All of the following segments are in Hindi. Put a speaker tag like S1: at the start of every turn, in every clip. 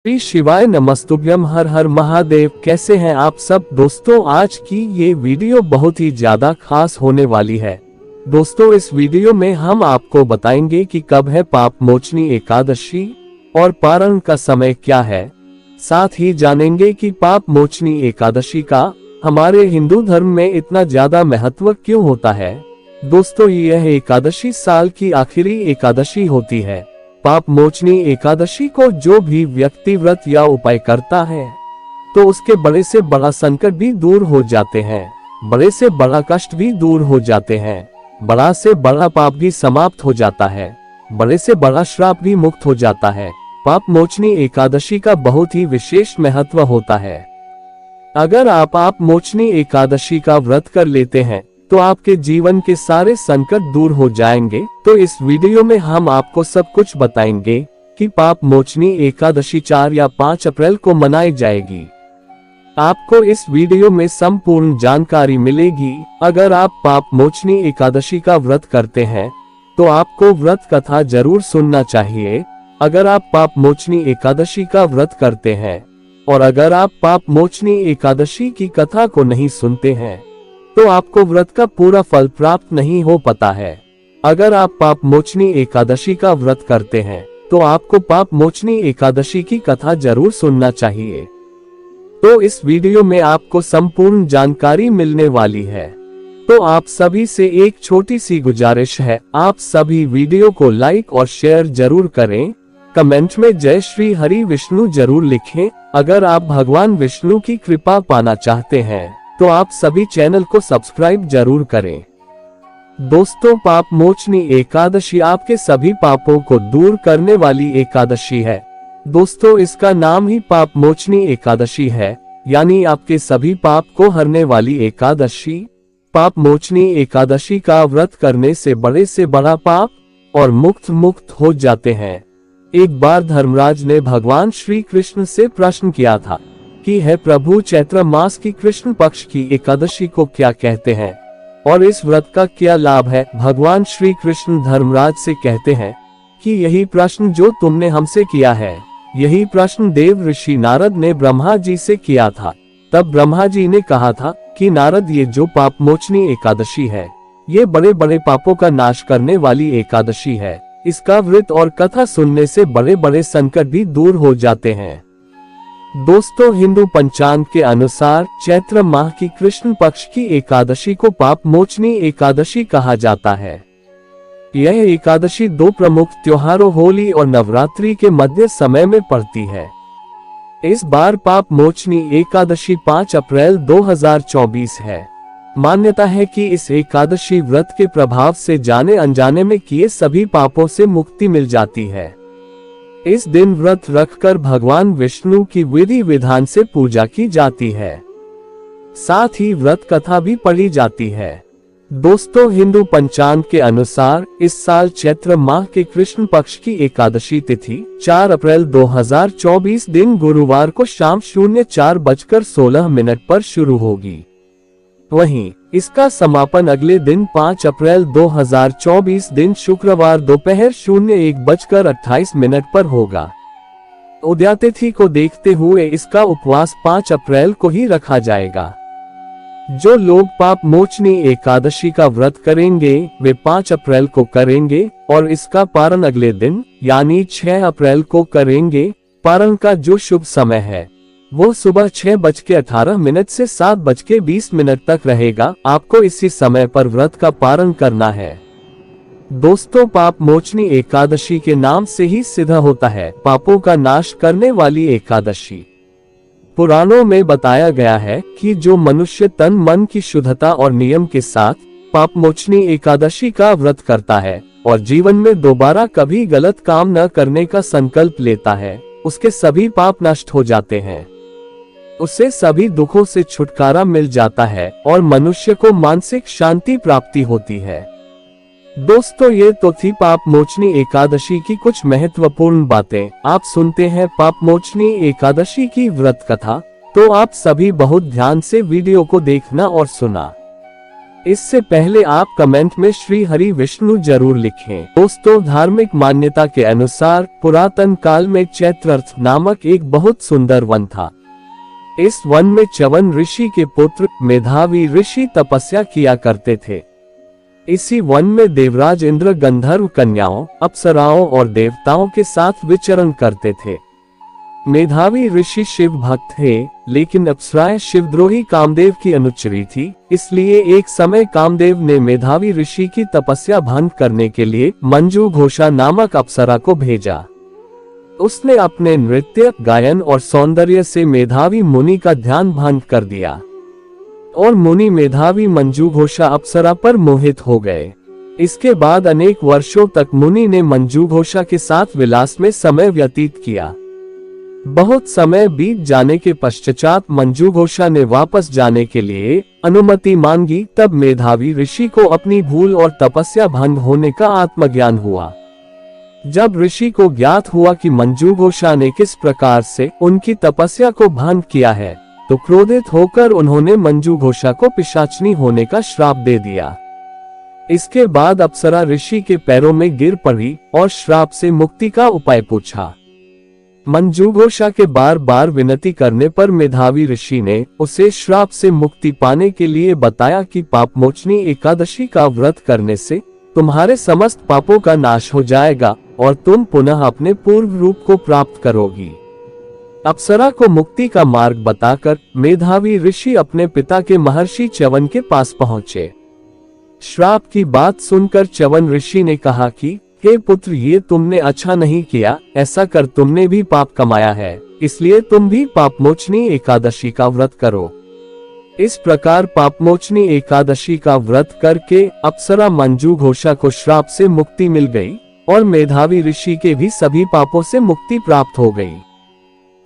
S1: श्री शिवाय नमस्तुभ्यम। हर हर महादेव। कैसे हैं आप सब दोस्तों? आज की ये वीडियो बहुत ही ज्यादा खास होने वाली है। दोस्तों, इस वीडियो में हम आपको बताएंगे कि कब है पाप मोचनी एकादशी और पारण का समय क्या है। साथ ही जानेंगे कि पाप मोचनी एकादशी का हमारे हिंदू धर्म में इतना ज्यादा महत्व क्यों होता है। दोस्तों, यह एकादशी साल की आखिरी एकादशी होती है। पाप मोचनी एकादशी को जो भी व्यक्ति व्रत या उपाय करता है तो उसके बड़े से बड़ा संकट भी दूर हो जाते हैं, बड़े से बड़ा कष्ट भी दूर हो जाते हैं, बड़ा से बड़ा पाप भी समाप्त हो जाता है, बड़े से बड़ा श्राप भी मुक्त हो जाता है। पाप मोचनी एकादशी का बहुत ही विशेष महत्व होता है। अगर आप पाप मोचनी एकादशी का व्रत कर लेते हैं तो आपके जीवन के सारे संकट दूर हो जाएंगे। तो इस वीडियो में हम आपको सब कुछ बताएंगे कि पाप मोचनी एकादशी 4 या 5 अप्रैल को मनाई जाएगी। आपको इस वीडियो में संपूर्ण जानकारी मिलेगी। अगर आप पाप मोचनी एकादशी का व्रत करते हैं तो आपको व्रत कथा जरूर सुनना चाहिए। अगर आप पाप मोचनी एकादशी का व्रत करते हैं और अगर आप पाप मोचनी एकादशी की कथा को नहीं सुनते हैं तो आपको व्रत का पूरा फल प्राप्त नहीं हो पाता है। अगर आप पाप मोचनी एकादशी का व्रत करते हैं तो आपको पाप मोचनी एकादशी की कथा जरूर सुनना चाहिए। तो इस वीडियो में आपको संपूर्ण जानकारी मिलने वाली है। तो आप सभी से एक छोटी सी गुजारिश है, आप सभी वीडियो को लाइक और शेयर जरूर करें। कमेंट में जय श्री हरि विष्णु जरूर लिखें। अगर आप भगवान विष्णु की कृपा पाना चाहते हैं तो आप सभी चैनल को सब्सक्राइब जरूर करें। दोस्तों, पाप मोचनी एकादशी आपके सभी पापों को दूर करने वाली एकादशी है। दोस्तों, इसका नाम ही पाप मोचनी एकादशी है, यानी आपके सभी पाप को हरने वाली एकादशी। पाप मोचनी एकादशी का व्रत करने से बड़े से बड़ा पाप और मुक्त हो जाते हैं। एक बार धर्मराज ने भगवान श्री कृष्ण से प्रश्न किया था कि है प्रभु, चैत्र मास की कृष्ण पक्ष की एकादशी को क्या कहते हैं और इस व्रत का क्या लाभ है। भगवान श्री कृष्ण धर्मराज से कहते हैं कि यही प्रश्न जो तुमने हमसे किया है, यही प्रश्न देव ऋषि नारद ने ब्रह्मा जी से किया था। तब ब्रह्मा जी ने कहा था कि नारद, ये जो पाप मोचनी एकादशी है, ये बड़े बड़े पापों का नाश करने वाली एकादशी है। इसका व्रत और कथा सुनने से बड़े बड़े संकट भी दूर हो जाते हैं। दोस्तों, हिंदू पंचांग के अनुसार चैत्र माह की कृष्ण पक्ष की एकादशी को पाप मोचनी एकादशी कहा जाता है। यह एकादशी 2 प्रमुख त्योहारों होली और नवरात्रि के मध्य समय में पड़ती है। इस बार पाप मोचनी एकादशी 5 अप्रैल 2024 है। मान्यता है कि इस एकादशी व्रत के प्रभाव से जाने अनजाने में किए सभी पापों से मुक्ति मिल जाती है। इस दिन व्रत रखकर भगवान विष्णु की विधि विधान से पूजा की जाती है, साथ ही व्रत कथा भी पढ़ी जाती है। दोस्तों, हिंदू पंचांग के अनुसार इस साल चैत्र माह के कृष्ण पक्ष की एकादशी तिथि 4 अप्रैल 2024 दिन गुरुवार को शाम 04:16 पर शुरू होगी। वहीं इसका समापन अगले दिन 5 अप्रैल 2024 दिन शुक्रवार दोपहर 01:28 पर होगा। उदयातिथि को देखते हुए इसका उपवास 5 अप्रैल को ही रखा जाएगा। जो लोग पाप मोचनी एकादशी का व्रत करेंगे वे 5 अप्रैल को करेंगे और इसका पारण अगले दिन यानी 6 अप्रैल को करेंगे। पारण का जो शुभ समय है वो सुबह 6:18 से 7:20 तक रहेगा। आपको इसी समय पर व्रत का पारण करना है। दोस्तों, पाप मोचनी एकादशी के नाम से ही सिद्ध होता है पापों का नाश करने वाली एकादशी। पुराणों में बताया गया है कि जो मनुष्य तन मन की शुद्धता और नियम के साथ पाप मोचनी एकादशी का व्रत करता है और जीवन में दोबारा कभी गलत काम न करने का संकल्प लेता है, उसके सभी पाप नष्ट हो जाते हैं। उससे सभी दुखों से छुटकारा मिल जाता है और मनुष्य को मानसिक शांति प्राप्ति होती है। दोस्तों, ये तो थी पाप मोचनी एकादशी की कुछ महत्वपूर्ण बातें। आप सुनते हैं पाप मोचनी एकादशी की व्रत कथा, तो आप सभी बहुत ध्यान से वीडियो को देखना और सुना। इससे पहले आप कमेंट में श्री हरि विष्णु जरूर लिखें। दोस्तों, धार्मिक मान्यता के अनुसार पुरातन काल में चैत्ररथ नामक एक बहुत सुंदर वन था। इस वन में च्यवन ऋषि के पुत्र मेधावी ऋषि तपस्या किया करते थे। इसी वन में देवराज इंद्र गंधर्व कन्याओं, अप्सराओं और देवताओं के साथ विचरण करते थे। मेधावी ऋषि शिव भक्त थे, लेकिन अप्सराएं शिवद्रोही कामदेव की अनुचरी थी। इसलिए एक समय कामदेव ने मेधावी ऋषि की तपस्या भंग करने के लिए मंजू घोषा नामक अप्सरा को भेजा। उसने अपने नृत्य, गायन और सौंदर्य से मेधावी मुनि का ध्यान भंग कर दिया और मुनि मेधावी मंजू घोषा अप्सरा पर मोहित हो गए। इसके बाद अनेक वर्षों तक मुनि ने मंजू घोषा के साथ विलास में समय व्यतीत किया। बहुत समय बीत जाने के पश्चात मंजू घोषा ने वापस जाने के लिए अनुमति मांगी। तब मेधावी ऋषि को अपनी भूल और तपस्या भंग होने का आत्मज्ञान हुआ। जब ऋषि को ज्ञात हुआ कि मंजू घोषा ने किस प्रकार से उनकी तपस्या को भंग किया है, तो क्रोधित होकर उन्होंने मंजू घोषा को पिशाचनी होने का श्राप दे दिया। इसके बाद अप्सरा ऋषि के पैरों में गिर पड़ी और श्राप से मुक्ति का उपाय पूछा। मंजू घोषा के बार बार विनती करने पर मेधावी ऋषि ने उसे श्राप से मुक्ति पाने के लिए बताया कि पापमोचनी एकादशी का व्रत करने से तुम्हारे समस्त पापों का नाश हो जाएगा और तुम पुनः अपने पूर्व रूप को प्राप्त करोगी। अप्सरा को मुक्ति का मार्ग बताकर मेधावी ऋषि अपने पिता के महर्षि च्यवन के पास पहुंचे। श्राप की बात सुनकर च्यवन ऋषि ने कहा कि हे पुत्र, ये तुमने अच्छा नहीं किया। ऐसा कर तुमने भी पाप कमाया है, इसलिए तुम भी पापमोचनी एकादशी का व्रत करो। इस प्रकार पापमोचनी एकादशी का व्रत करके अप्सरा मंजू घोषा को श्राप से मुक्ति मिल गई और मेधावी ऋषि के भी सभी पापों से मुक्ति प्राप्त हो गई।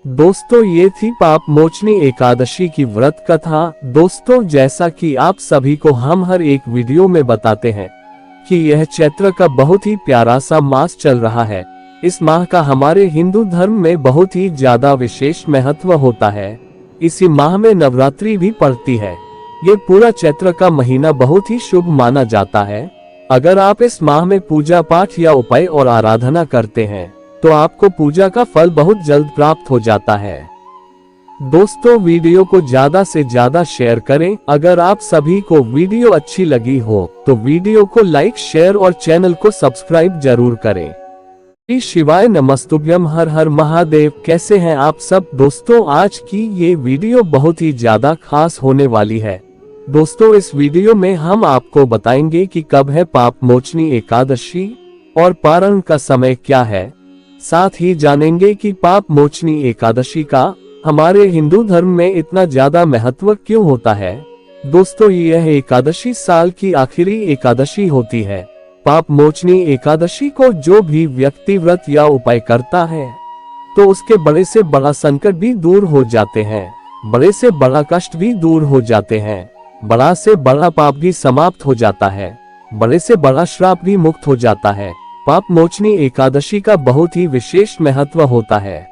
S1: दोस्तों, ये थी पापमोचनी एकादशी की व्रत कथा। दोस्तों, जैसा कि आप सभी को हम हर एक वीडियो में बताते हैं कि यह चैत्र का बहुत ही प्यारा सा मास चल रहा है। इस माह का हमारे हिंदू धर्म में बहुत ही ज्यादा विशेष महत्व होता है। इसी माह में नवरात्रि भी पड़ती है। ये पूरा चैत्र का महीना बहुत ही शुभ माना जाता है। अगर आप इस माह में पूजा पाठ या उपाय और आराधना करते हैं तो आपको पूजा का फल बहुत जल्द प्राप्त हो जाता है। दोस्तों, वीडियो को ज्यादा से ज्यादा शेयर करें। अगर आप सभी को वीडियो अच्छी लगी हो तो वीडियो को लाइक, शेयर और चैनल को सब्सक्राइब जरूर करें। श्री शिवाय नमस्तुभ्यम। हर हर महादेव। कैसे हैं आप सब? दोस्तों, आज की ये वीडियो बहुत ही ज्यादा खास होने वाली है। दोस्तों, इस वीडियो में हम आपको बताएंगे कि कब है पापमोचनी एकादशी और पारण का समय क्या है। साथ ही जानेंगे कि पापमोचनी एकादशी का हमारे हिंदू धर्म में इतना ज्यादा महत्व क्यों होता है। दोस्तों, यह एकादशी साल की आखिरी एकादशी होती है। पापमोचनी एकादशी को जो भी व्यक्ति व्रत या उपाय करता है तो उसके बड़े से बड़ा संकट भी दूर हो जाते हैं, बड़े से बड़ा कष्ट भी दूर हो जाते हैं, बड़ा से बड़ा पाप भी समाप्त हो जाता है, बड़े से बड़ा श्राप भी मुक्त हो जाता है। पापमोचनी एकादशी का बहुत ही विशेष महत्व होता है।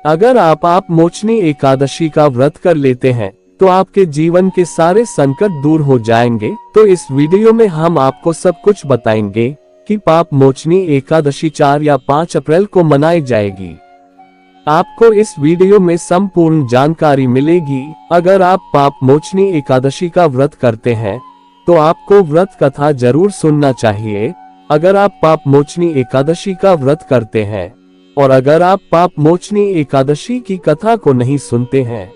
S1: अगर आप पापमोचनी एकादशी का व्रत कर लेते हैं तो आपके जीवन के सारे संकट दूर हो जाएंगे। तो इस वीडियो में हम आपको सब कुछ बताएंगे कि पापमोचनी एकादशी 4 या 5 अप्रैल को मनाई जाएगी। आपको इस वीडियो में संपूर्ण जानकारी मिलेगी। अगर आप पापमोचनी एकादशी का व्रत करते हैं तो आपको व्रत कथा जरूर सुनना चाहिए। अगर आप पापमोचनी एकादशी का व्रत करते हैं और अगर आप पापमोचनी एकादशी की कथा को नहीं सुनते हैं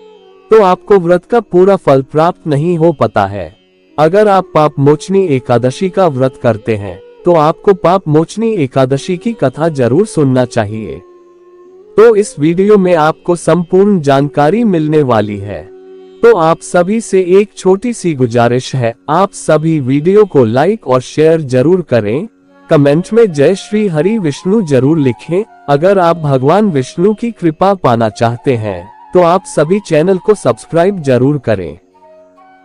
S1: तो आपको व्रत का पूरा फल प्राप्त नहीं हो पाता है। अगर आप पापमोचनी एकादशी का व्रत करते हैं तो आपको पापमोचनी एकादशी की कथा जरूर सुनना चाहिए। तो इस वीडियो में आपको संपूर्ण जानकारी मिलने वाली है। तो आप सभी से एक छोटी सी गुजारिश है, आप सभी वीडियो को लाइक और शेयर जरूर करें। कमेंट में जय श्री हरि विष्णु जरूर लिखें। अगर आप भगवान विष्णु की कृपा पाना चाहते हैं तो आप सभी चैनल को सब्सक्राइब जरूर करें।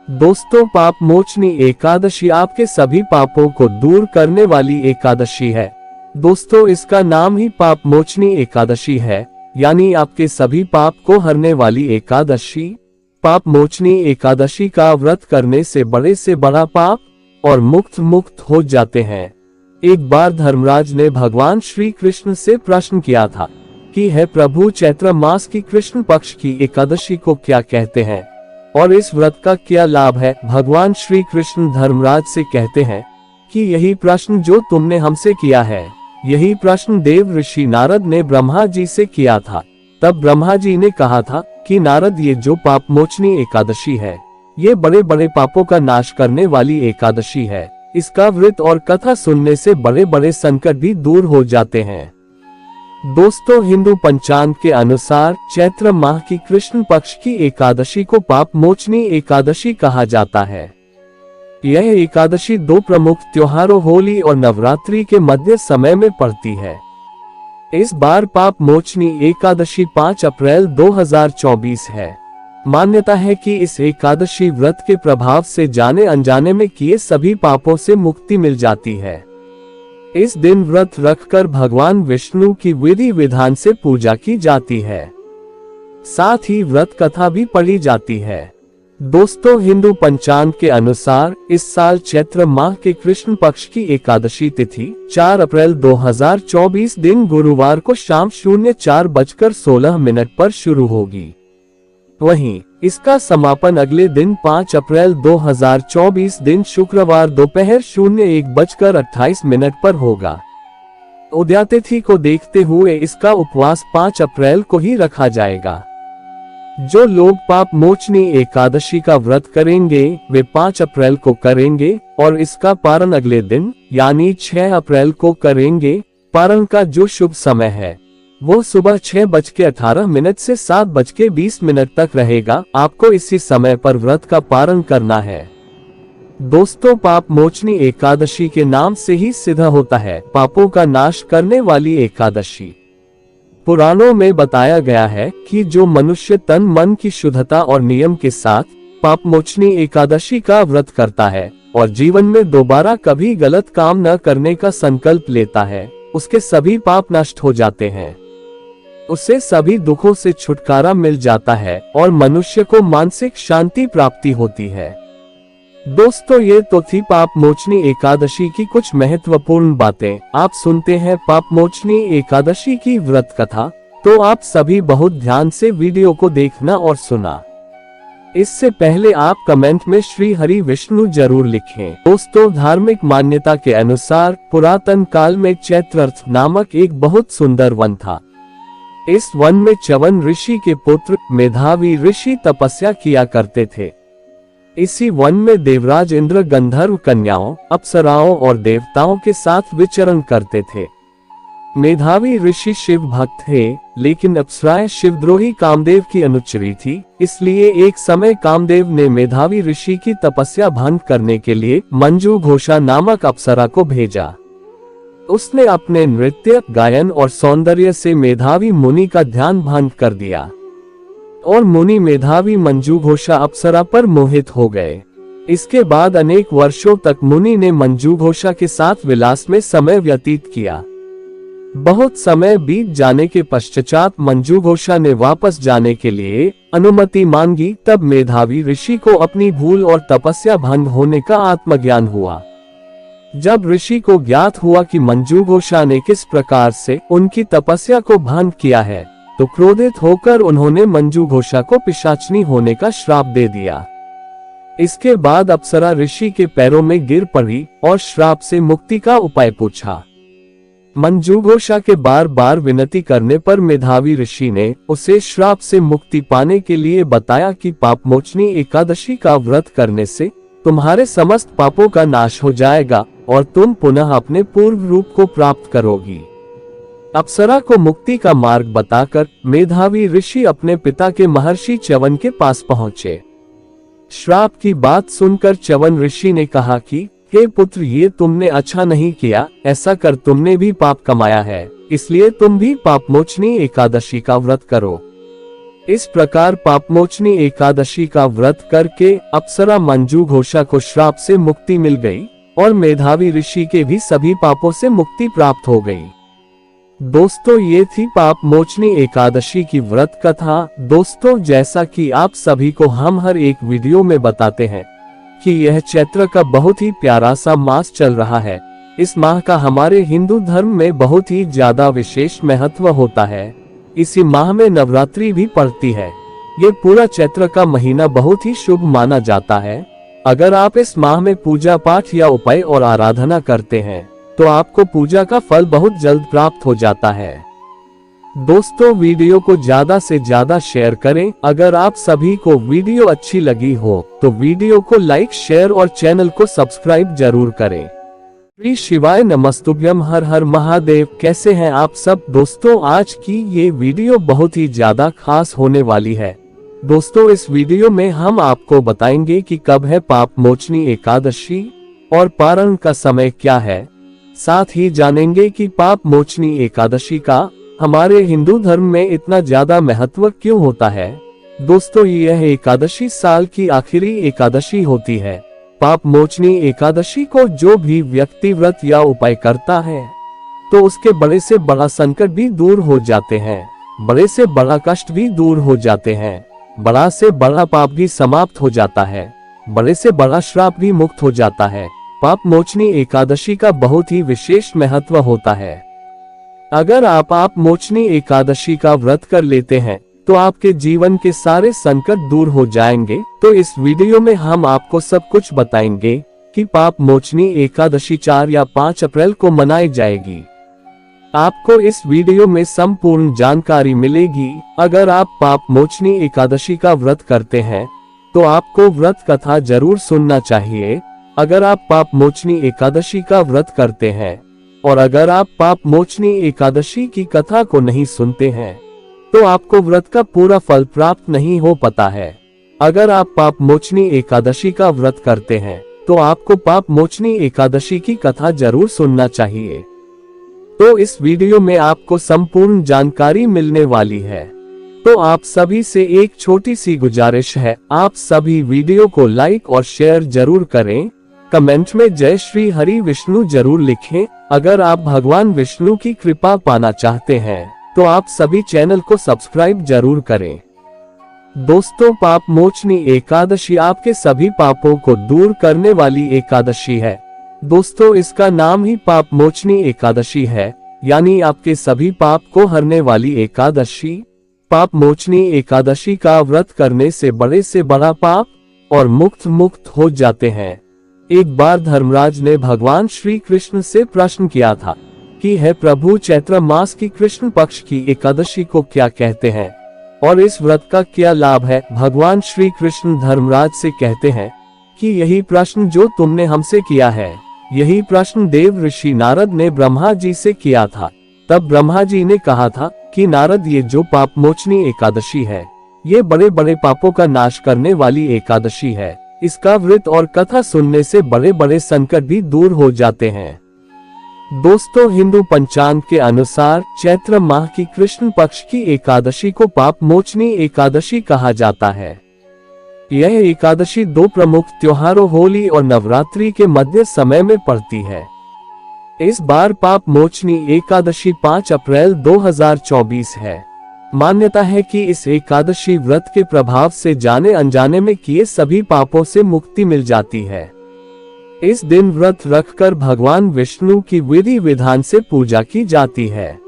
S1: दोस्तों, पापमोचनी एकादशी आपके सभी पापों को दूर करने वाली एकादशी है। दोस्तों, इसका नाम ही पापमोचनी एकादशी है, यानी आपके सभी पाप को हरने वाली एकादशी। पाप मोचनी एकादशी का व्रत करने से बड़ा पाप और मुक्त हो जाते हैं। एक बार धर्मराज ने भगवान श्री कृष्ण से प्रश्न किया था कि हे प्रभु, चैत्र मास की कृष्ण पक्ष की एकादशी को क्या कहते हैं और इस व्रत का क्या लाभ है। भगवान श्री कृष्ण धर्मराज से कहते हैं कि यही प्रश्न जो तुमने हमसे किया है, यही प्रश्न देव ऋषि नारद ने ब्रह्मा जी से किया था। तब ब्रह्मा जी ने कहा था कि नारद, ये जो पाप मोचनी एकादशी है, ये बड़े बड़े पापों का नाश करने वाली एकादशी है। इसका व्रत और कथा सुनने से बड़े बड़े संकट भी दूर हो जाते हैं। दोस्तों, हिंदू पंचांग के अनुसार चैत्र माह की कृष्ण पक्ष की एकादशी को पाप मोचनी एकादशी कहा जाता है। यह एकादशी दो प्रमुख त्योहारों होली और नवरात्रि के मध्य समय में पड़ती है। इस बार पाप मोचनी एकादशी 5 अप्रैल 2024 है। मान्यता है कि इस एकादशी व्रत के प्रभाव से जाने अनजाने में किए सभी पापों से मुक्ति मिल जाती है। इस दिन व्रत रखकर भगवान विष्णु की विधि विधान से पूजा की जाती है, साथ ही व्रत कथा भी पढ़ी जाती है। दोस्तों, हिंदू पंचांग के अनुसार इस साल चैत्र माह के कृष्ण पक्ष की एकादशी तिथि 4 अप्रैल 2024 दिन गुरुवार को शाम 04:16 पर शुरू होगी। वहीं इसका समापन अगले दिन 5 अप्रैल 2024 दिन शुक्रवार दोपहर 01:28 पर होगा। उदयातिथि को देखते हुए इसका उपवास 5 अप्रैल को ही रखा जाएगा। जो लोग पाप मोचनी एकादशी का व्रत करेंगे वे 5 अप्रैल को करेंगे और इसका पारण अगले दिन यानी 6 अप्रैल को करेंगे। पारण का जो शुभ समय है वो सुबह 6:18 से 7:20 तक रहेगा। आपको इसी समय पर व्रत का पारण करना है। दोस्तों, पाप मोचनी एकादशी के नाम से ही सिद्ध होता है पापों का नाश करने वाली एकादशी। पुराणों में बताया गया है कि जो मनुष्य तन मन की शुद्धता और नियम के साथ पाप मोचनी एकादशी का व्रत करता है और जीवन में दोबारा कभी गलत काम न करने का संकल्प लेता है, उसके सभी पाप नष्ट हो जाते हैं। उससे सभी दुखों से छुटकारा मिल जाता है और मनुष्य को मानसिक शांति प्राप्ति होती है। दोस्तों, ये तो थी पाप मोचनी एकादशी की कुछ महत्वपूर्ण बातें। आप सुनते हैं पाप मोचनी एकादशी की व्रत कथा, तो आप सभी बहुत ध्यान से वीडियो को देखना और सुना। इससे पहले आप कमेंट में श्री हरि विष्णु जरूर लिखें। दोस्तों, धार्मिक मान्यता के अनुसार पुरातन काल में चैत्रर्थ नामक एक बहुत सुंदर वन था। इस वन में च्यवन ऋषि के पुत्र मेधावी ऋषि तपस्या किया करते थे। इसी वन में देवराज इंद्र गंधर्व कन्याओं, अप्सराओं और देवताओं के साथ विचरण करते थे। मेधावी ऋषि शिव भक्त थे, लेकिन अप्सराएं शिवद्रोही कामदेव की अनुचरी थी। इसलिए एक समय कामदेव ने मेधावी ऋषि की तपस्या भंग करने के लिए मंजू घोषा नामक अप्सरा को भेजा। उसने अपने नृत्य, गायन और सौंदर्य से मेधावी मुनि का ध्यान भंग कर दिया और मुनि मेधावी मंजू घोषा अप्सरा पर मोहित हो गए। इसके बाद अनेक वर्षों तक मुनि ने मंजू घोषा के साथ विलास में समय व्यतीत किया। बहुत समय बीत जाने के पश्चात मंजू घोषा ने वापस जाने के लिए अनुमति मांगी। तब मेधावी ऋषि को अपनी भूल और तपस्या भंग होने का आत्मज्ञान हुआ। जब ऋषि को ज्ञात हुआ कि मंजू घोषा ने किस प्रकार से उनकी तपस्या को भंग किया है, तो क्रोधित होकर उन्होंने मंजू घोषा को पिशाचनी होने का श्राप दे दिया। इसके बाद अप्सरा ऋषि के पैरों में गिर पड़ी और श्राप से मुक्ति का उपाय पूछा। मंजू घोषा के बार बार विनती करने पर मेधावी ऋषि ने उसे श्राप से मुक्ति पाने के लिए बताया कि पाप मोचनी एकादशी का व्रत करने से तुम्हारे समस्त पापों का नाश हो जाएगा और तुम पुनः अपने पूर्व रूप को प्राप्त करोगी। अप्सरा को मुक्ति का मार्ग बताकर मेधावी ऋषि अपने पिता के महर्षि च्यवन के पास पहुंचे। श्राप की बात सुनकर च्यवन ऋषि ने कहा कि हे पुत्र, ये तुमने अच्छा नहीं किया। ऐसा कर तुमने भी पाप कमाया है, इसलिए तुम भी पापमोचनी एकादशी का व्रत करो। इस प्रकार पापमोचनी एकादशी का व्रत करके अप्सरा मंजू घोषा को श्राप से मुक्ति मिल गई और मेधावी ऋषि के भी सभी पापों से मुक्ति प्राप्त हो गई। दोस्तों ये थी पाप मोचनी एकादशी की व्रत कथा। दोस्तों जैसा कि आप सभी को हम हर एक वीडियो में बताते हैं कि यह चैत्र का बहुत ही प्यारा सा मास चल रहा है। इस माह का हमारे हिंदू धर्म में बहुत ही ज्यादा विशेष महत्व होता है। इसी माह में नवरात्रि भी पड़ती है। ये पूरा चैत्र का महीना बहुत ही शुभ माना जाता है। अगर आप इस माह में पूजा पाठ या उपाय और आराधना करते हैं तो आपको पूजा का फल बहुत जल्द प्राप्त हो जाता है। दोस्तों वीडियो को ज्यादा से ज्यादा शेयर करें। अगर आप सभी को वीडियो अच्छी लगी हो तो वीडियो को लाइक शेयर और चैनल को सब्सक्राइब जरूर करें। श्री शिवाय नमस्तुभ्यम, हर हर महादेव। कैसे हैं आप सब दोस्तों? आज की ये वीडियो बहुत ही ज्यादा खास होने वाली है। दोस्तों इस वीडियो में हम आपको बताएंगे कि कब है पाप मोचनी एकादशी और पारण का समय क्या है। साथ ही जानेंगे कि पाप मोचनी एकादशी का हमारे हिंदू धर्म में इतना ज्यादा महत्व क्यों होता है। दोस्तों यह एकादशी साल की आखिरी एकादशी होती है। पाप मोचनी एकादशी को जो भी व्यक्ति व्रत या उपाय करता है तो उसके बड़े से बड़ा संकट भी दूर हो जाते हैं, बड़े से बड़ा कष्ट भी दूर हो जाते हैं, बड़ा से बड़ा पाप भी समाप्त हो जाता है, बड़े से बड़ा श्राप भी मुक्त हो जाता है। पाप मोचनी एकादशी का बहुत ही विशेष महत्व होता है। अगर आप पाप मोचनी एकादशी का व्रत कर लेते हैं तो आपके जीवन के सारे संकट दूर हो जाएंगे। तो इस वीडियो में हम आपको सब कुछ बताएंगे कि पाप मोचनी एकादशी 4 या 5 अप्रैल को मनाई जाएगी। आपको इस वीडियो में संपूर्ण जानकारी मिलेगी। अगर आप पाप मोचनी एकादशी का व्रत करते हैं तो आपको व्रत कथा जरूर सुनना चाहिए। अगर आप पाप मोचनी एकादशी का व्रत करते हैं और अगर आप पाप मोचनी एकादशी की कथा को नहीं सुनते हैं तो आपको व्रत का पूरा फल प्राप्त नहीं हो पाता है। अगर आप पाप मोचनी एकादशी का व्रत करते हैं तो आपको पाप मोचनी एकादशी की कथा जरूर सुनना चाहिए। तो इस वीडियो में आपको संपूर्ण जानकारी मिलने वाली है। तो आप सभी से एक छोटी सी गुजारिश है, आप सभी वीडियो को लाइक और शेयर जरूर करें। कमेंट में जय श्री हरि विष्णु जरूर लिखें। अगर आप भगवान विष्णु की कृपा पाना चाहते हैं तो आप सभी चैनल को सब्सक्राइब जरूर करें। दोस्तों पाप मोचनी एकादशी आपके सभी पापों को दूर करने वाली एकादशी है। दोस्तों इसका नाम ही पाप मोचनी एकादशी है, यानी आपके सभी पाप को हरने वाली एकादशी। पाप मोचनी एकादशी का व्रत करने से बड़ा पाप और मुक्त हो जाते हैं। एक बार धर्मराज ने भगवान श्री कृष्ण से प्रश्न किया था कि है प्रभु, चैत्र मास की कृष्ण पक्ष की एकादशी को क्या कहते हैं और इस व्रत का क्या लाभ है। भगवान श्री कृष्ण धर्मराज से कहते हैं कि यही प्रश्न जो तुमने हमसे किया है, यही प्रश्न देव ऋषि नारद ने ब्रह्मा जी से किया था। तब ब्रह्मा जी ने कहा था कि नारद, ये जो पाप मोचनी एकादशी है ये बड़े बड़े पापों का नाश करने वाली एकादशी है। इसका व्रत और कथा सुनने से बड़े बड़े संकट भी दूर हो जाते हैं। दोस्तों हिंदू पंचांग के अनुसार चैत्र माह की कृष्ण पक्ष की एकादशी को पाप मोचनी एकादशी कहा जाता है। यह एकादशी 2 प्रमुख त्योहारों होली और नवरात्रि के मध्य समय में पड़ती है। इस बार पाप मोचनी एकादशी 5 अप्रैल 2024 है। मान्यता है कि इस एकादशी व्रत के प्रभाव से जाने अनजाने में किए सभी पापों से मुक्ति मिल जाती है। इस दिन व्रत रखकर भगवान विष्णु की विधि विधान से पूजा की जाती है,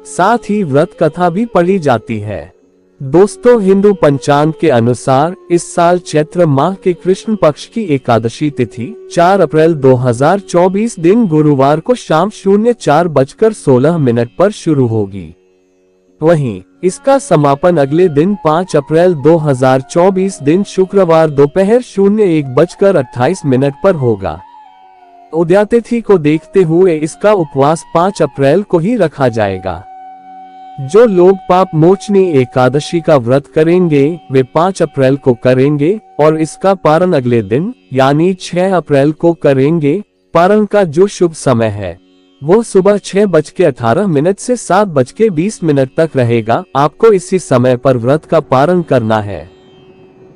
S1: साथ ही व्रत कथा भी पढ़ी जाती है। दोस्तों हिंदू पंचांग के अनुसार इस साल चैत्र माह के कृष्ण पक्ष की एकादशी तिथि 4 अप्रैल 2024 दिन गुरुवार को शाम 04:16 पर शुरू होगी। वहीं इसका समापन अगले दिन 5 अप्रैल 2024 दिन शुक्रवार दोपहर 01:28 पर होगा। उदयातिथि को देखते हुए इसका उपवास 5 अप्रैल को ही रखा जाएगा। जो लोग पाप मोचनी एकादशी का व्रत करेंगे वे 5 अप्रैल को करेंगे और इसका पारण अगले दिन यानी 6 अप्रैल को करेंगे। पारण का जो शुभ समय है वो सुबह 6:18 से 7:20 तक रहेगा। आपको इसी समय पर व्रत का पारण करना है।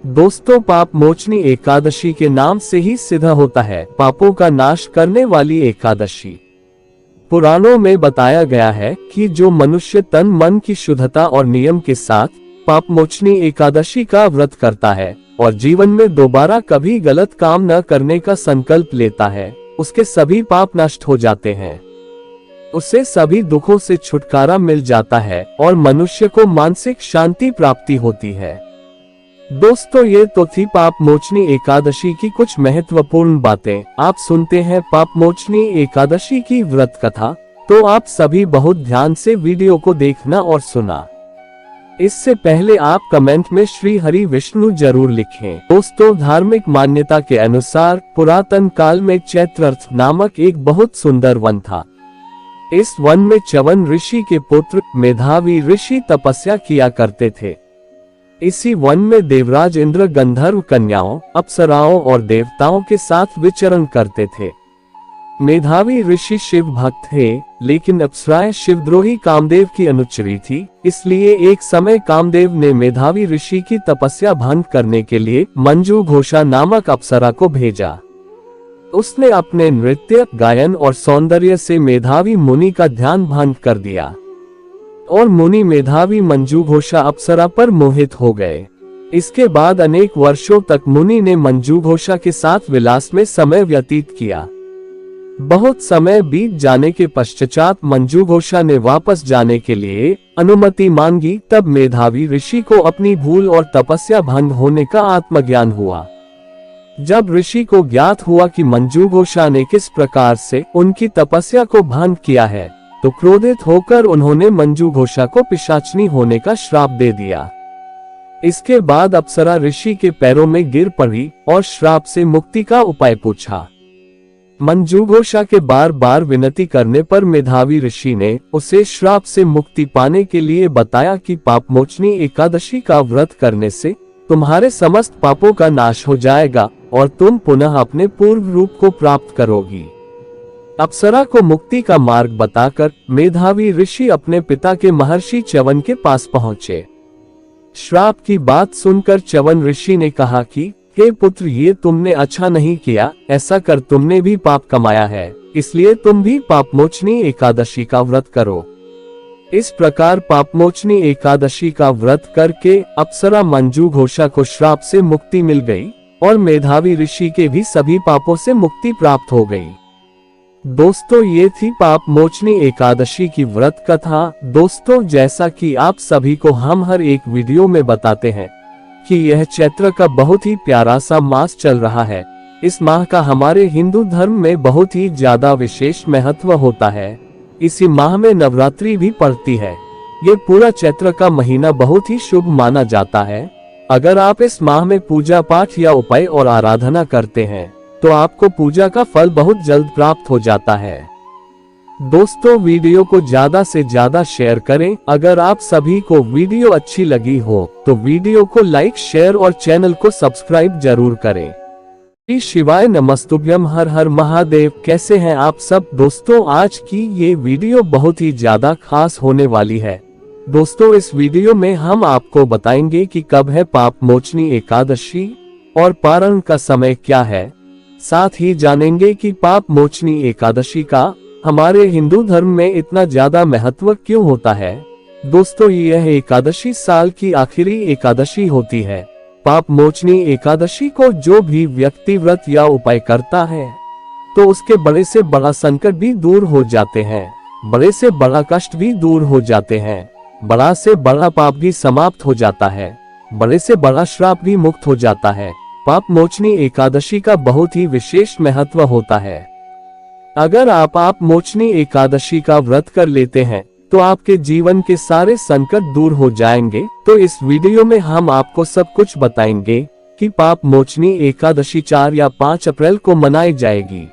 S1: दोस्तों पाप मोचनी एकादशी के नाम से ही सिद्ध होता है पापों का नाश करने वाली एकादशी। पुराणों में बताया गया है कि जो मनुष्य तन मन की शुद्धता और नियम के साथ पापमोचनी एकादशी का व्रत करता है और जीवन में दोबारा कभी गलत काम न करने का संकल्प लेता है, उसके सभी पाप नष्ट हो जाते हैं, उससे सभी दुखों से छुटकारा मिल जाता है और मनुष्य को मानसिक शांति प्राप्ति होती है। दोस्तों, ये तो थी पापमोचनी एकादशी की कुछ महत्वपूर्ण बातें। आप सुनते हैं पापमोचनी एकादशी की व्रत कथा, तो आप सभी बहुत ध्यान से वीडियो को देखना और सुना। इससे पहले आप कमेंट में श्री हरि विष्णु जरूर लिखें। दोस्तों, धार्मिक मान्यता के अनुसार पुरातन काल में चैत्रर्थ नामक एक बहुत सुंदर वन था। इस वन में च्यवन ऋषि के पुत्र मेधावी ऋषि तपस्या किया करते थे। इसी वन में देवराज इंद्र गंधर्व कन्याओं, अप्सराओं और देवताओं के साथ विचरण करते थे। मेधावी ऋषि शिव भक्त थे, लेकिन अप्सराएं शिवद्रोही कामदेव की अनुचरी थी। इसलिए एक समय कामदेव ने मेधावी ऋषि की तपस्या भंग करने के लिए मंजू घोषा नामक अप्सरा को भेजा। उसने अपने नृत्य, गायन और सौंदर्य से मेधावी मुनि का ध्यान भंग कर दिया और मुनि मेधावी मंजू घोषा अप्सरा पर मोहित हो गए। इसके बाद अनेक वर्षों तक मुनि ने मंजू घोषा के साथ विलास में समय व्यतीत किया। बहुत समय बीत जाने के पश्चात मंजू घोषा ने वापस जाने के लिए अनुमति मांगी। तब मेधावी ऋषि को अपनी भूल और तपस्या भंग होने का आत्मज्ञान हुआ। जब ऋषि को ज्ञात हुआ कि मंजू घोषा ने किस प्रकार से उनकी तपस्या को भंग किया है, तो क्रोधित होकर उन्होंने मंजू घोषा को पिशाचनी होने का श्राप दे दिया। इसके बाद अप्सरा ऋषि के पैरों में गिर पड़ी और श्राप से मुक्ति का उपाय पूछा। मंजू घोषा के बार बार विनती करने पर मेधावी ऋषि ने उसे श्राप से मुक्ति पाने के लिए बताया कि पापमोचनी एकादशी का व्रत करने से तुम्हारे समस्त पापों का नाश हो जाएगा और तुम पुनः अपने पूर्व रूप को प्राप्त करोगी। अप्सरा को मुक्ति का मार्ग बताकर मेधावी ऋषि अपने पिता के महर्षि च्यवन के पास पहुंचे। श्राप की बात सुनकर च्यवन ऋषि ने कहा कि हे पुत्र, ये तुमने अच्छा नहीं किया। ऐसा कर तुमने भी पाप कमाया है, इसलिए तुम भी पापमोचनी एकादशी का व्रत करो। इस प्रकार पापमोचनी एकादशी का व्रत करके अप्सरा मंजू घोषा को श्राप से मुक्ति मिल गई और मेधावी ऋषि के भी सभी पापों से मुक्ति प्राप्त हो गई। दोस्तों, ये थी पापमोचनी एकादशी की व्रत कथा। दोस्तों, जैसा कि आप सभी को हम हर एक वीडियो में बताते हैं कि यह चैत्र का बहुत ही प्यारा सा मास चल रहा है। इस माह का हमारे हिंदू धर्म में बहुत ही ज्यादा विशेष महत्व होता है। इसी माह में नवरात्रि भी पड़ती है। ये पूरा चैत्र का महीना बहुत ही शुभ माना जाता है। अगर आप इस माह में पूजा पाठ या उपाय और आराधना करते हैं तो आपको पूजा का फल बहुत जल्द प्राप्त हो जाता है। दोस्तों, वीडियो को ज्यादा से ज्यादा शेयर करें। अगर आप सभी को वीडियो अच्छी लगी हो तो वीडियो को लाइक, शेयर और चैनल को सब्सक्राइब जरूर करें। श्री शिवाय नमस्तुभ्यम, हर हर महादेव। कैसे हैं आप सब? दोस्तों, आज की ये वीडियो बहुत ही ज्यादा खास होने वाली है। दोस्तों, इस वीडियो में हम आपको बताएंगे कि कब है पापमोचनी एकादशी और पारण का समय क्या है। साथ ही जानेंगे कि पापमोचनी एकादशी का हमारे हिंदू धर्म में इतना ज्यादा महत्व क्यों होता है। दोस्तों, यह एकादशी साल की आखिरी एकादशी होती है। पापमोचनी एकादशी को जो भी व्यक्ति व्रत या उपाय करता है तो उसके बड़े से बड़ा संकट भी दूर हो जाते हैं, बड़े से बड़ा कष्ट भी दूर हो जाते हैं, बड़ा से बड़ा पाप भी समाप्त हो जाता है, बड़े से बड़ा श्राप भी मुक्त हो जाता है। पापमोचनी एकादशी का बहुत ही विशेष महत्व होता है। अगर आप पापमोचनी एकादशी का व्रत कर लेते हैं तो आपके जीवन के सारे संकट दूर हो जाएंगे। तो इस वीडियो में हम आपको सब कुछ बताएंगे कि पापमोचनी एकादशी 4 या 5 अप्रैल को मनाई जाएगी।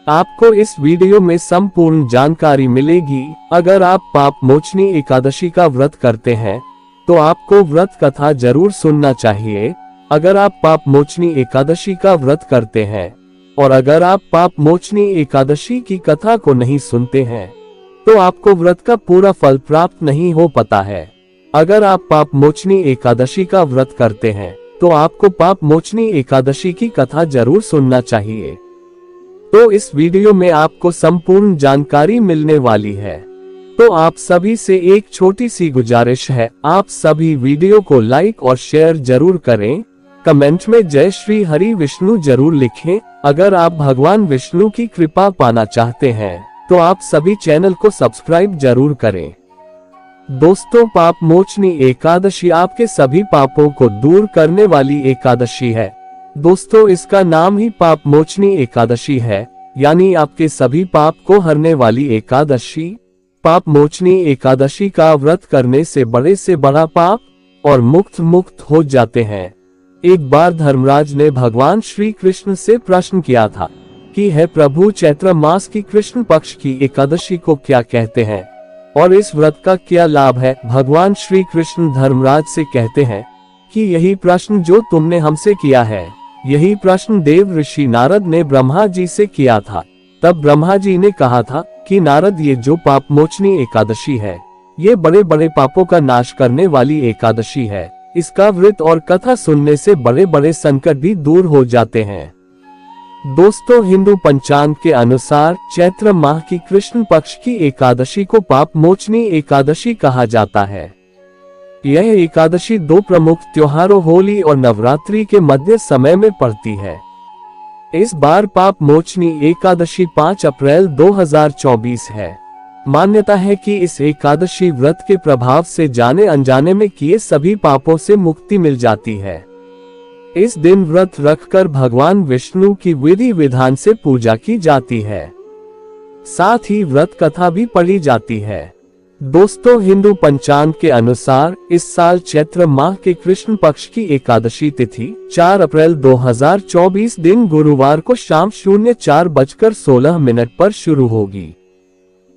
S1: आपको इस वीडियो में संपूर्ण जानकारी मिलेगी। अगर आप पापमोचनी एकादशी का व्रत करते हैं तो आपको व्रत कथा जरूर सुनना चाहिए। अगर आप पापमोचनी एकादशी का व्रत करते हैं और अगर आप पापमोचनी एकादशी की कथा को नहीं सुनते हैं तो आपको व्रत का पूरा फल प्राप्त नहीं हो पाता है। अगर आप पापमोचनी एकादशी का व्रत करते हैं तो आपको पापमोचनी एकादशी की कथा जरूर सुनना चाहिए। तो इस वीडियो में आपको संपूर्ण जानकारी मिलने वाली है। तो आप सभी से एक छोटी सी गुजारिश है, आप सभी वीडियो को लाइक और शेयर जरूर करें। कमेंट में जय श्री हरि विष्णु जरूर लिखें। अगर आप भगवान विष्णु की कृपा पाना चाहते हैं तो आप सभी चैनल को सब्सक्राइब जरूर करें। दोस्तों, पाप मोचनी एकादशी आपके सभी पापों को दूर करने वाली एकादशी है। दोस्तों, इसका नाम ही पाप मोचनी एकादशी है, यानी आपके सभी पाप को हरने वाली एकादशी। पाप मोचनी एकादशी का व्रत करने से बड़ा पाप और मुक्त हो जाते हैं। एक बार धर्मराज ने भगवान श्री कृष्ण से प्रश्न किया था कि हे प्रभु, चैत्र मास की कृष्ण पक्ष की एकादशी को क्या कहते हैं और इस व्रत का क्या लाभ है। भगवान श्री कृष्ण धर्मराज से कहते हैं कि यही प्रश्न जो तुमने हमसे किया है, यही प्रश्न देव ऋषि नारद ने ब्रह्मा जी से किया था। तब ब्रह्मा जी ने कहा था कि नारद, ये जो पाप मोचनी एकादशी है, ये बड़े बड़े पापों का नाश करने वाली एकादशी है। इसका व्रत और कथा सुनने से बड़े बड़े संकट भी दूर हो जाते हैं। दोस्तों, हिंदू पंचांग के अनुसार चैत्र माह की कृष्ण पक्ष की एकादशी को पाप मोचनी एकादशी कहा जाता है। यह एकादशी दो प्रमुख त्योहारों होली और नवरात्रि के मध्य समय में पड़ती है। इस बार पाप मोचनी एकादशी 5 अप्रैल 2024 है। मान्यता है कि इस एकादशी व्रत के प्रभाव से जाने अनजाने में किए सभी पापों से मुक्ति मिल जाती है। इस दिन व्रत रखकर भगवान विष्णु की विधि विधान से पूजा की जाती है, साथ ही व्रत कथा भी पढ़ी जाती है। दोस्तों, हिंदू पंचांग के अनुसार इस साल चैत्र माह के कृष्ण पक्ष की एकादशी तिथि 4 अप्रैल 2024 दिन गुरुवार को शाम 04:16 पर शुरू होगी।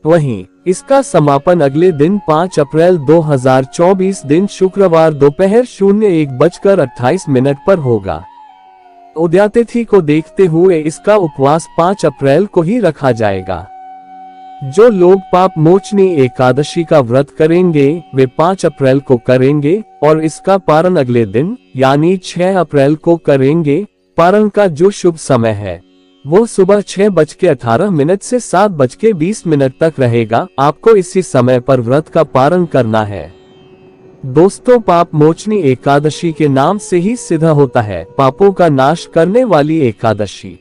S1: वहीं इसका समापन अगले दिन 5 अप्रैल 2024 दिन शुक्रवार दोपहर 01:28 पर होगा। उदया तिथि को देखते हुए इसका उपवास 5 अप्रैल को ही रखा जाएगा। जो लोग पाप मोचनी एकादशी का व्रत करेंगे वे 5 अप्रैल को करेंगे और इसका पारण अगले दिन यानी 6 अप्रैल को करेंगे। पारण का जो शुभ समय है वो सुबह 6:18 से 7:20 तक रहेगा। आपको इसी समय पर व्रत का पारण करना है। दोस्तों, पाप मोचनी एकादशी के नाम से ही सिद्ध होता है पापों का नाश करने वाली एकादशी।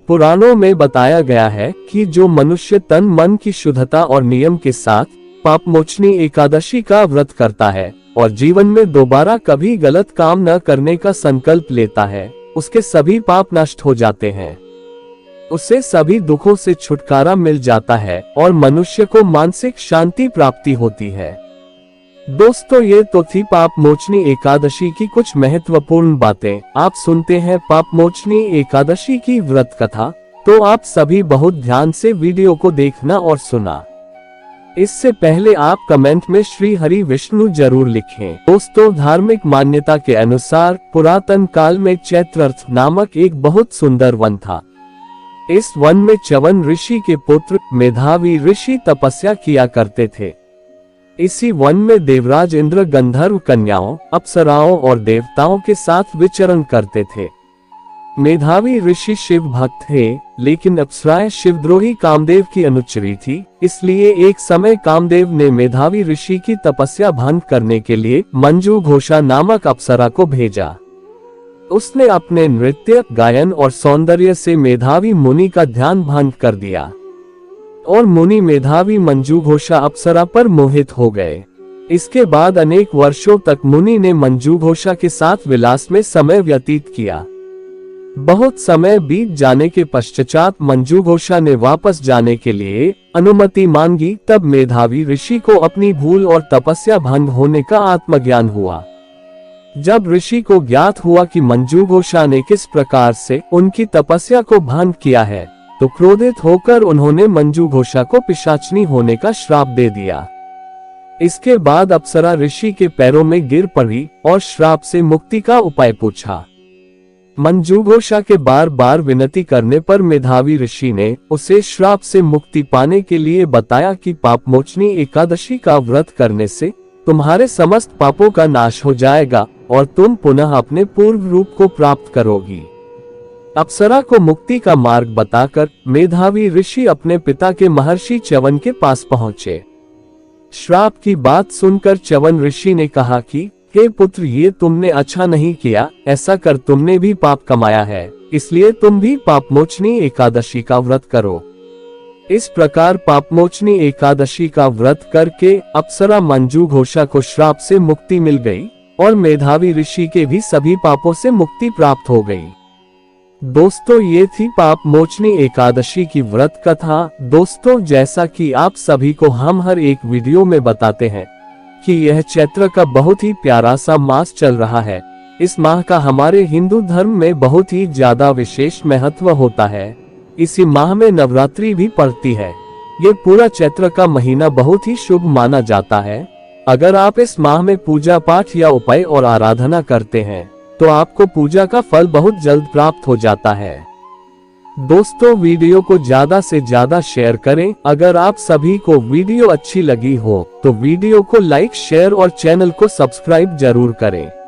S1: पुराणों में बताया गया है कि जो मनुष्य तन मन की शुद्धता और नियम के साथ पाप मोचनी एकादशी का व्रत करता है और जीवन में दोबारा कभी गलत काम न करने का संकल्प लेता है, उसके सभी पाप नष्ट हो जाते हैं। उससे सभी दुखों से छुटकारा मिल जाता है और मनुष्य को मानसिक शांति प्राप्ति होती है। दोस्तों, ये तो थी पाप मोचनी एकादशी की कुछ महत्वपूर्ण बातें। आप सुनते हैं पाप मोचनी एकादशी की व्रत कथा, तो आप सभी बहुत ध्यान से वीडियो को देखना और सुना। इससे पहले आप कमेंट में श्री हरि विष्णु जरूर लिखें। दोस्तों, धार्मिक मान्यता के अनुसार पुरातन काल में चैत्रर्थ नामक एक बहुत सुंदर वन था। इस वन में च्यवन ऋषि के पुत्र मेधावी ऋषि तपस्या किया करते थे। इसी वन में देवराज इंद्र गंधर्व कन्याओं, अप्सराओं और देवताओं के साथ विचरण करते थे। मेधावी ऋषि शिव भक्त थे, लेकिन अप्सराएं शिवद्रोही कामदेव की अनुचरी थी। इसलिए एक समय कामदेव ने मेधावी ऋषि की तपस्या भंग करने के लिए मंजू घोषा नामक अप्सरा को भेजा। उसने अपने नृत्य, गायन और सौंदर्य से मेधावी मुनि का ध्यान भंग कर दिया और मुनि मेधावी मंजू घोषा अप्सरा पर मोहित हो गए। इसके बाद अनेक वर्षों तक मुनि ने मंजू घोषा के साथ विलास में समय व्यतीत किया। बहुत समय बीत जाने के पश्चात मंजू घोषा ने वापस जाने के लिए अनुमति मांगी। तब मेधावी ऋषि को अपनी भूल और तपस्या भंग होने का आत्मज्ञान हुआ। जब ऋषि को ज्ञात हुआ कि मंजू घोषा ने किस प्रकार से उनकी तपस्या को भंग किया है, तो क्रोधित होकर उन्होंने मंजू घोषा को पिशाचनी होने का श्राप दे दिया। इसके बाद अप्सरा ऋषि के पैरों में गिर पड़ी और श्राप से मुक्ति का उपाय पूछा। मंजू घोषा के बार बार विनती करने पर मेधावी ऋषि ने उसे श्राप से मुक्ति पाने के लिए बताया कि पापमोचनी एकादशी का व्रत करने से तुम्हारे समस्त पापों का नाश हो जाएगा और तुम पुनः अपने पूर्व रूप को प्राप्त करोगी। अप्सरा को मुक्ति का मार्ग बताकर मेधावी ऋषि अपने पिता के महर्षि च्यवन के पास पहुंचे। श्राप की बात सुनकर च्यवन ऋषि ने कहा कि हे पुत्र, ये तुमने अच्छा नहीं किया, ऐसा कर तुमने भी पाप कमाया है, इसलिए तुम भी पापमोचनी एकादशी का व्रत करो। इस प्रकार पापमोचनी एकादशी का व्रत करके अप्सरा मंजू घोषा को श्राप से मुक्ति मिल गई और मेधावी ऋषि के भी सभी पापों से मुक्ति प्राप्त हो गई। दोस्तों, ये थी पाप मोचनी एकादशी की व्रत कथा। दोस्तों, जैसा कि आप सभी को हम हर एक वीडियो में बताते हैं कि यह चैत्र का बहुत ही प्यारा सा मास चल रहा है। इस माह का हमारे हिंदू धर्म में बहुत ही ज्यादा विशेष महत्व होता है। इसी माह में नवरात्रि भी पड़ती है। ये पूरा चैत्र का महीना बहुत ही शुभ माना जाता है। अगर आप इस माह में पूजा पाठ या उपाय और आराधना करते हैं तो आपको पूजा का फल बहुत जल्द प्राप्त हो जाता है। दोस्तों, वीडियो को ज्यादा से ज्यादा शेयर करें। अगर आप सभी को वीडियो अच्छी लगी हो तो वीडियो को लाइक, शेयर और चैनल को सब्सक्राइब जरूर करें।